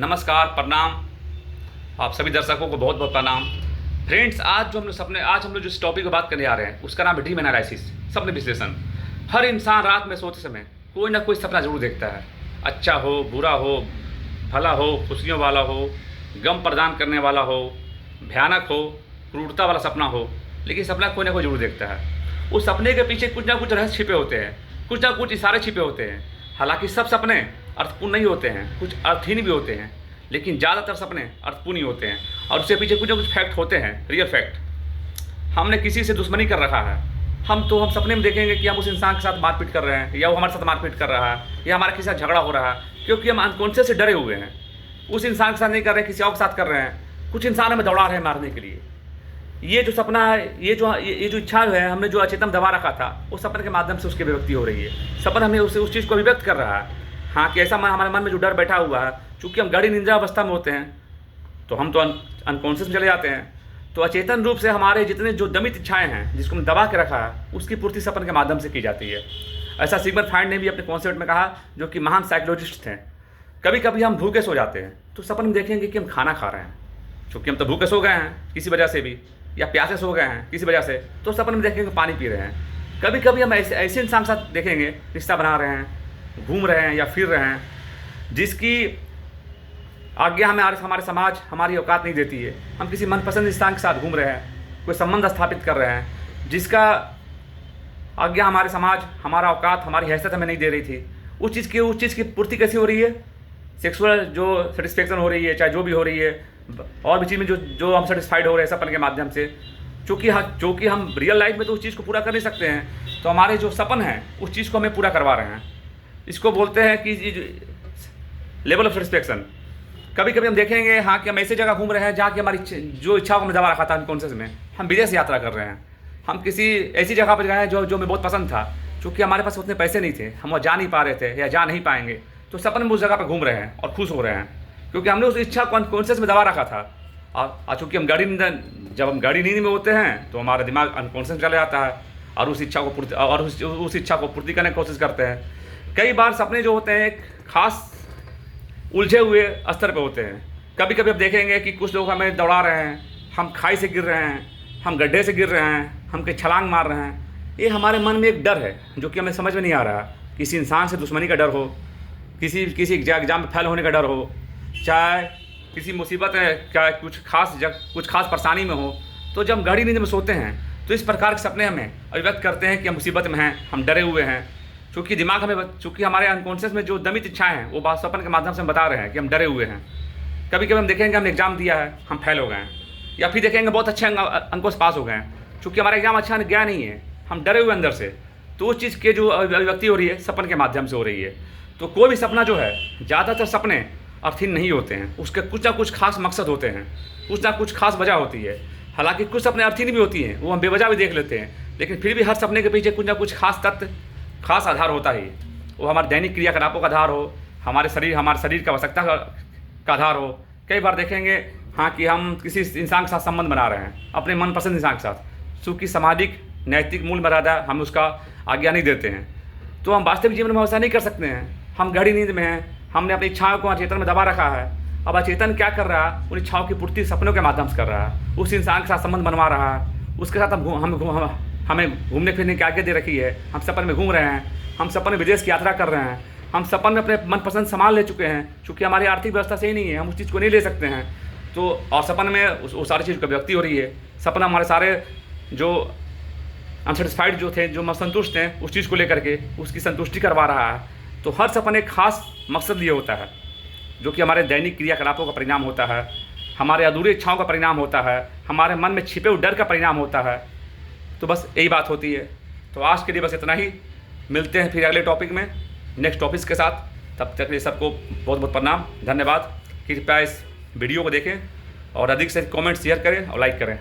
नमस्कार, प्रणाम। आप सभी दर्शकों को बहुत बहुत प्रणाम। फ्रेंड्स, आज हम लोग जिस टॉपिक की बात करने आ रहे हैं उसका नाम है ड्रीम एनालिसिस, सपने विश्लेषण। हर इंसान रात में सोते समय कोई ना कोई सपना जरूर देखता है। अच्छा हो, बुरा हो, भला हो, खुशियों वाला हो, गम प्रदान करने वाला हो, भयानक हो, क्रूरता वाला सपना हो, लेकिन सपना कोई ना कोई जरूर देखता है। उस सपने के पीछे कुछ ना कुछ रहस्य छिपे होते हैं, कुछ ना कुछ इशारे छिपे होते हैं। हालांकि सब सपने अर्थपूर्ण नहीं होते हैं, कुछ अर्थहीन भी होते हैं, लेकिन ज़्यादातर सपने अर्थपूर्ण ही होते हैं और उसके पीछे कुछ ना कुछ फैक्ट होते हैं, रियल फैक्ट। हमने किसी से दुश्मनी कर रखा है, हम सपने में देखेंगे कि हम उस इंसान के साथ मारपीट कर रहे हैं, या वो हमारे साथ मारपीट कर रहा है, या हमारे किसी साथ झगड़ा हो रहा है, क्योंकि हम अनकॉन्शियस से डरे हुए हैं। उस इंसान के साथ नहीं कर रहे हैं, किसी और के साथ कर रहे हैं। कुछ इंसान हमें दौड़ा रहे हैं मारने के लिए। ये जो सपना है, ये जो इच्छा है, हमने जो अचेतन दबा रखा था, उस सपने के माध्यम से उसकी अभिव्यक्ति हो रही है। सपना हमें उस चीज़ को अभिव्यक्त कर रहा है। हाँ, कि ऐसा हमारे मन में जो डर बैठा हुआ है, चूँकि हम गहरी निंद्रा अवस्था में होते हैं तो हम तो अनकॉन्शियस में चले जाते हैं। तो अचेतन रूप से हमारे जितने जो दमित इच्छाएँ हैं, जिसको हमने दबा के रखा है, उसकी पूर्ति सपन के माध्यम से की जाती है। ऐसा सिगमंड फ्रायड ने भी अपने कॉन्सेप्ट में कहा, जो कि महान साइकोलॉजिस्ट थे। कभी कभी हम भूखे सो जाते हैं तो सपन में देखेंगे कि हम खाना खा रहे हैं, क्योंकि हम तो भूखे सो गए हैं किसी वजह से भी, या प्यासे सो गए हैं किसी वजह से, तो सपन में देखेंगे पानी पी रहे हैं। कभी कभी हम ऐसे इंसान के साथ देखेंगे रिश्ता बना रहे हैं, घूम रहे हैं या फिर रहे हैं, जिसकी आज्ञा हमारे समाज, हमारी औकात नहीं देती है। हम किसी मनपसंद इंसान के साथ घूम रहे हैं, कोई संबंध स्थापित कर रहे हैं, जिसका आज्ञा हमारे समाज, हमारा औकात, हमारी हैसियत हमें नहीं दे रही थी। उस चीज़ की पूर्ति कैसी हो रही है? सेक्सुअल जो सेटिस्फेक्शन हो रही है, चाहे जो भी हो रही है, और भी चीज़ में जो हम सेटिस्फाइड हो रहे हैं सपन के माध्यम से। चूँकि हम रियल लाइफ में तो उस चीज़ को पूरा कर नहीं सकते हैं, तो हमारे जो सपन है उस चीज़ को हमें पूरा करवा रहे हैं। इसको बोलते हैं कि लेवल ऑफ सेटिस्फेक्शन। कभी कभी हम देखेंगे, हाँ, कि हम ऐसी जगह घूम रहे हैं जहाँ की हमारी जो इच्छाओं को हमने दबा रखा था अनकॉन्शियस में। हम विदेश यात्रा कर रहे हैं, हम किसी ऐसी जगह पर गए हैं जो हमें बहुत पसंद था। चूँकि हमारे पास उतने पैसे नहीं थे, हम वहाँ जा नहीं पा रहे थे या जा नहीं पाएंगे, तो सपन में उस जगह पर घूम रहे हैं और खुश हो रहे हैं, क्योंकि हमने उस इच्छा को अनकॉन्शियस में दबा रखा था। और चूँकि जब हम गहरी नींद में होते हैं तो हमारा दिमाग अनकॉन्शियस में चला जाता है और उस इच्छा को पूर्ति करने की कोशिश करते हैं। कई बार सपने जो होते हैं एक खास उलझे हुए स्तर पे होते हैं। कभी कभी आप देखेंगे कि कुछ लोग हमें दौड़ा रहे हैं, हम खाई से गिर रहे हैं, हम गड्ढे से गिर रहे हैं, हम कहीं छलांग मार रहे हैं। ये हमारे मन में एक डर है जो कि हमें समझ में नहीं आ रहा। किसी इंसान से दुश्मनी का डर हो, किसी एग्जाम में फेल होने का डर हो, चाहे किसी मुसीबत है, क्या कुछ खास परेशानी में हो, तो जब हम गहरी नींद में सोते हैं तो इस प्रकार के सपने हमें अभिव्यक्त करते हैं कि हम मुसीबत में हैं, हम डरे हुए हैं। चूँकि हमारे अनकॉन्शियस में जो दमित इच्छाएं हैं वो सपन के माध्यम से हम बता रहे हैं कि हम डरे हुए हैं। कभी कभी हम देखेंगे हमने एग्जाम दिया है, हम फेल हो गए हैं, या फिर देखेंगे बहुत अच्छे अंकों से पास हो गए हैं। चूँकि हमारा एग्जाम अच्छा गया नहीं है, हम डरे हुए अंदर से, तो उस चीज़ की जो अभिव्यक्ति हो रही है सपन के माध्यम से हो रही है। तो कोई भी सपना जो है, ज़्यादातर सपने अर्थहीन नहीं होते हैं, उसके कुछ ना कुछ खास मकसद होते हैं, कुछ ना कुछ खास वजह होती है। हालांकि कुछ सपने अर्थहीन भी होती हैं, वो हम बेवजह भी देख लेते हैं, लेकिन फिर भी हर सपने के पीछे कुछ ना कुछ खास तत्व, खास आधार होता ही। वो हमारे दैनिक क्रियाकलापों का आधार हो, हमारे शरीर का आवश्यकता का आधार हो। कई बार देखेंगे, हाँ, कि हम किसी इंसान के साथ संबंध बना रहे हैं, अपने मनपसंद इंसान के साथ, चूँकि सामाजिक नैतिक मूल मर्यादा हम उसका आज्ञा नहीं देते हैं, तो हम वास्तविक जीवन में ऐसा नहीं कर सकते हैं। हम गहरी नींद में हैं, हमने अपनी इच्छाओं को अचेतन में दबा रखा है। अब अचेतन क्या कर रहा है? उन इच्छाओं की पूर्ति सपनों के माध्यम से कर रहा है, उस इंसान के साथ संबंध बनवा रहा है, उसके साथ हमें घूमने फिरने की आज्ञा दे रखी है। हम सपन में घूम रहे हैं, हम सपन में विदेश की यात्रा कर रहे हैं, हम सपन में अपने मनपसंद सामान ले चुके हैं। चूँकि हमारी आर्थिक व्यवस्था सही नहीं है, हम उस चीज़ को नहीं ले सकते हैं, तो और सपन में उस सारी चीज़ की व्यक्ति हो रही है। सपना हमारे सारे जो अनसेटिस्फाइड जो थे, जो असंतुष्ट थे, उस चीज़ को लेकर के उसकी संतुष्टि करवा रहा है। तो हर सपन एक खास मकसद लिए होता है, जो कि हमारे दैनिक क्रियाकलापों का परिणाम होता है, हमारे अधूरी इच्छाओं का परिणाम होता है, हमारे मन में छिपे हुए डर का परिणाम होता है। तो बस यही बात होती है। तो आज के लिए बस इतना ही। मिलते हैं फिर अगले टॉपिक में, नेक्स्ट टॉपिक के साथ। तब तक लिए सबको बहुत बहुत प्रणाम, धन्यवाद। कृपया इस वीडियो को देखें और अधिक से कमेंट शेयर करें और लाइक करें।